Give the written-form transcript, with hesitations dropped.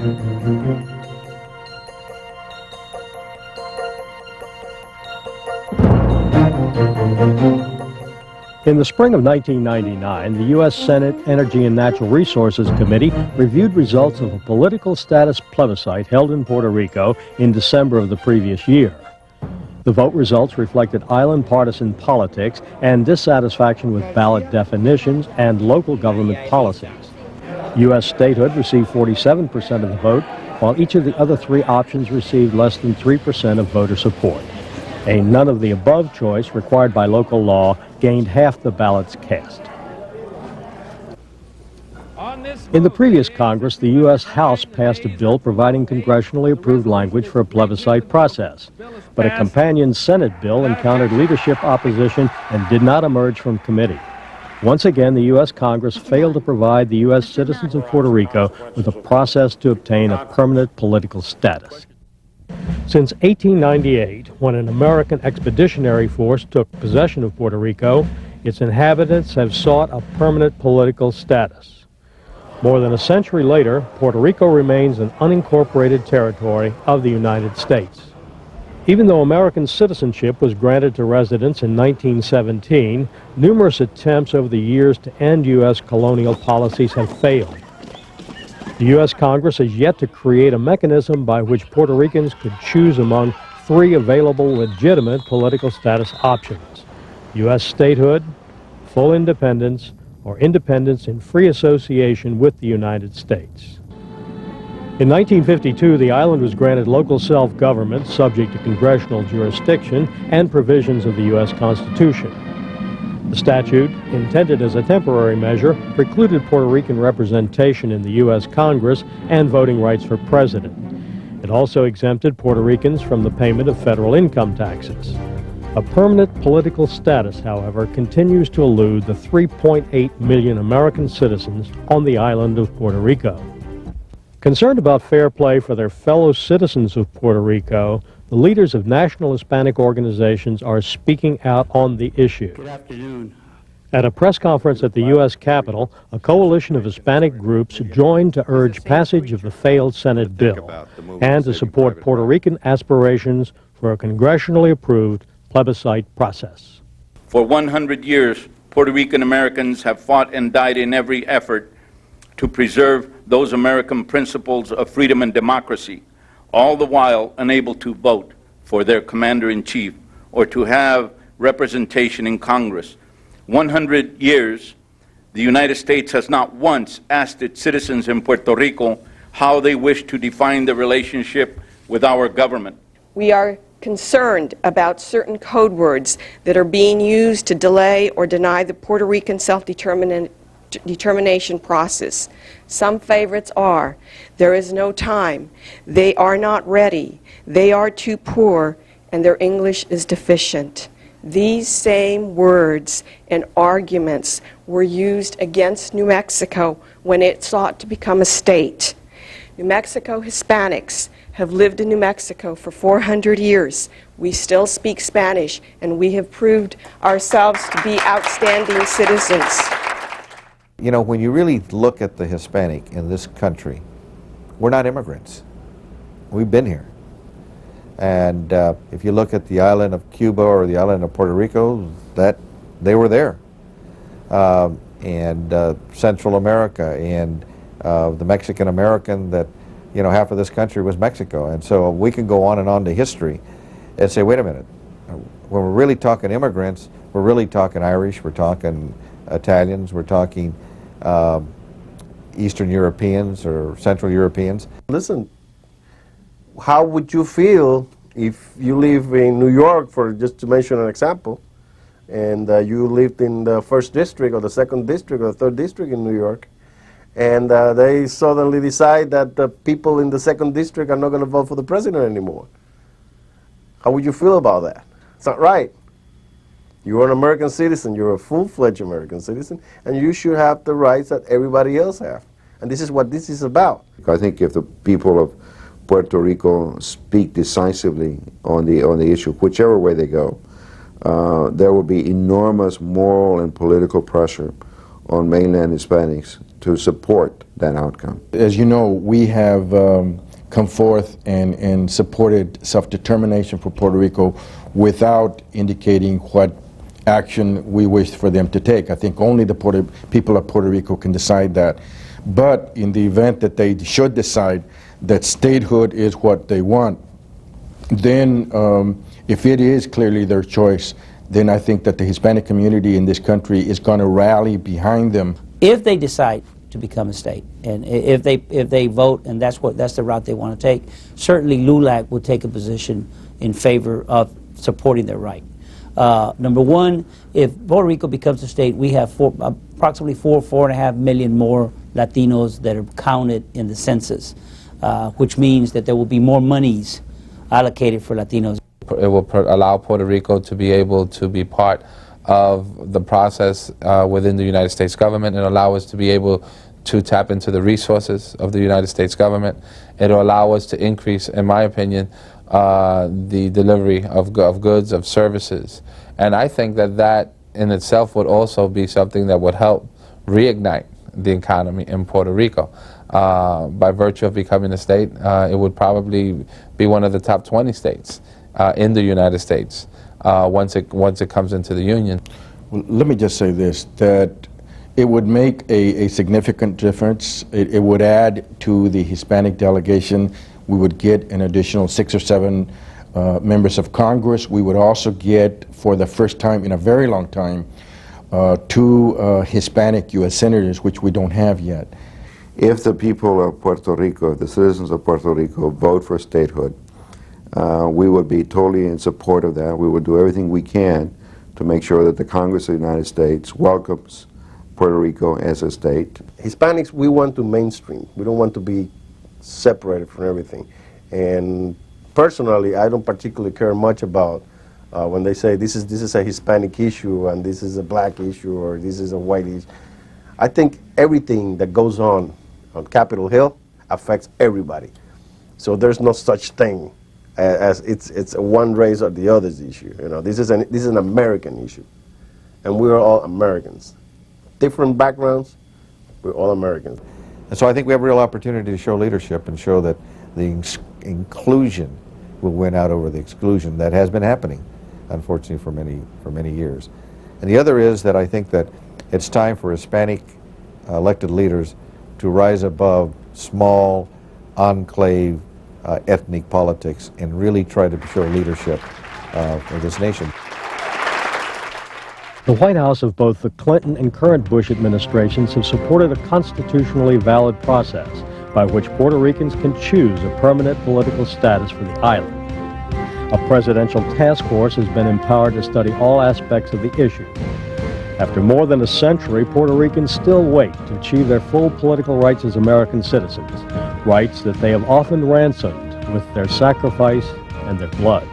In the spring of 1999, the U.S. Senate Energy and Natural Resources Committee reviewed results of a political status plebiscite held in Puerto Rico in December of the previous year. The vote results reflected island partisan politics and dissatisfaction with ballot definitions and local government policies. U.S. statehood received 47% of the vote, while each of the other three options received less than 3% of voter support. A none-of-the-above choice required by local law gained half the ballots cast. In the previous Congress, the U.S. House passed a bill providing congressionally approved language for a plebiscite process. But a companion Senate bill encountered leadership opposition and did not emerge from committee. Once again, the U.S. Congress failed to provide the U.S. citizens of Puerto Rico with a process to obtain a permanent political status. Since 1898, when an American expeditionary force took possession of Puerto Rico, its inhabitants have sought a permanent political status. More than a century later, Puerto Rico remains an unincorporated territory of the United States. Even though American citizenship was granted to residents in 1917, numerous attempts over the years to end U.S. colonial policies have failed. The U.S. Congress has yet to create a mechanism by which Puerto Ricans could choose among three available legitimate political status options: U.S. statehood, full independence, or independence in free association with the United States. In 1952, the island was granted local self-government subject to congressional jurisdiction and provisions of the U.S. Constitution. The statute, intended as a temporary measure, precluded Puerto Rican representation in the U.S. Congress and voting rights for president. It also exempted Puerto Ricans from the payment of federal income taxes. A permanent political status, however, continues to elude the 3.8 million American citizens on the island of Puerto Rico. Concerned about fair play for their fellow citizens of Puerto Rico, the leaders of national Hispanic organizations are speaking out on the issue. Good afternoon. At a press conference at the U.S. Capitol, a coalition of Hispanic groups joined to urge passage of the failed Senate bill and to support Puerto Rican aspirations for a congressionally approved plebiscite process. For 100 years, Puerto Rican Americans have fought and died in every effort to preserve those American principles of freedom and democracy, all the while unable to vote for their commander-in-chief or to have representation in Congress. 100 years, the United States has not once asked its citizens in Puerto Rico how they wish to define the relationship with our government. We are concerned about certain code words that are being used to delay or deny the Puerto Rican self-determination process. Some favorites are: there is no time, they are not ready, they are too poor, and their English is deficient. These same words and arguments were used against New Mexico when it sought to become a state. New Mexico Hispanics have lived in New Mexico for 400 years. We still speak Spanish, and we have proved ourselves to be outstanding citizens. You know, when you really look at the Hispanic in this country, we're not immigrants. We've been here. And if you look at the island of Cuba or the island of Puerto Rico, that they were there. And Central America and the Mexican American, that, you know, half of this country was Mexico. And so we can go on to history and say, wait a minute, when we're really talking immigrants, we're really talking Irish, we're talking Italians, we're talking Eastern Europeans or Central Europeans. Listen, how would you feel if you live in New York, for just to mention an example, and you lived in the 1st District or the 2nd District or the 3rd District in New York, and they suddenly decide that the people in the 2nd District are not going to vote for the president anymore? How would you feel about that? It's not right. You're an American citizen, you're a full-fledged American citizen, and you should have the rights that everybody else have. And this is what this is about. I think if the people of Puerto Rico speak decisively on the issue, whichever way they go, there will be enormous moral and political pressure on mainland Hispanics to support that outcome. As you know, we have come forth and supported self-determination for Puerto Rico without indicating what action we wish for them to take. I think only the people of Puerto Rico can decide that. But in the event that they should decide that statehood is what they want, then if it is clearly their choice, then I think that the Hispanic community in this country is going to rally behind them. If they decide to become a state, and if they vote, and that's the route they want to take, certainly LULAC will take a position in favor of supporting their right. Number one, if Puerto Rico becomes a state, we have approximately 4.5 million more Latinos that are counted in the census, which means that there will be more monies allocated for Latinos. It will allow Puerto Rico to be able to be part of the process within the United States government, and allow us to be able to tap into the resources of the United States government. It will allow us to increase, in my opinion, the delivery of goods, of services. And I think that that in itself would also be something that would help reignite the economy in Puerto Rico. By virtue of becoming a state, it would probably be one of the top 20 states in the United States once it comes into the Union. Well, let me just say this, that it would make a significant difference. It would add to the Hispanic delegation. We would get an additional 6 or 7 members of Congress. We would also get, for the first time in a very long time, 2 Hispanic U.S. senators, which we don't have yet. If the people of Puerto Rico, the citizens of Puerto Rico, vote for statehood, we would be totally in support of that. We would do everything we can to make sure that the Congress of the United States welcomes Puerto Rico as a state. Hispanics, we want to mainstream. We don't want to be separated from everything. And personally, I don't particularly care much about when they say this is a Hispanic issue and this is a black issue or this is a white issue. I think everything that goes on Capitol Hill affects everybody. So there's no such thing as it's a one race or the other's issue. You know, this is an American issue, and we are all Americans. Different backgrounds, we're all Americans. And so I think we have a real opportunity to show leadership and show that the inclusion will win out over the exclusion that has been happening, unfortunately, for many years. And the other is that I think that it's time for Hispanic elected leaders to rise above small enclave ethnic politics and really try to show leadership for this nation. The White House of both the Clinton and current Bush administrations have supported a constitutionally valid process by which Puerto Ricans can choose a permanent political status for the island. A presidential task force has been empowered to study all aspects of the issue. After more than a century, Puerto Ricans still wait to achieve their full political rights as American citizens, rights that they have often ransomed with their sacrifice and their blood.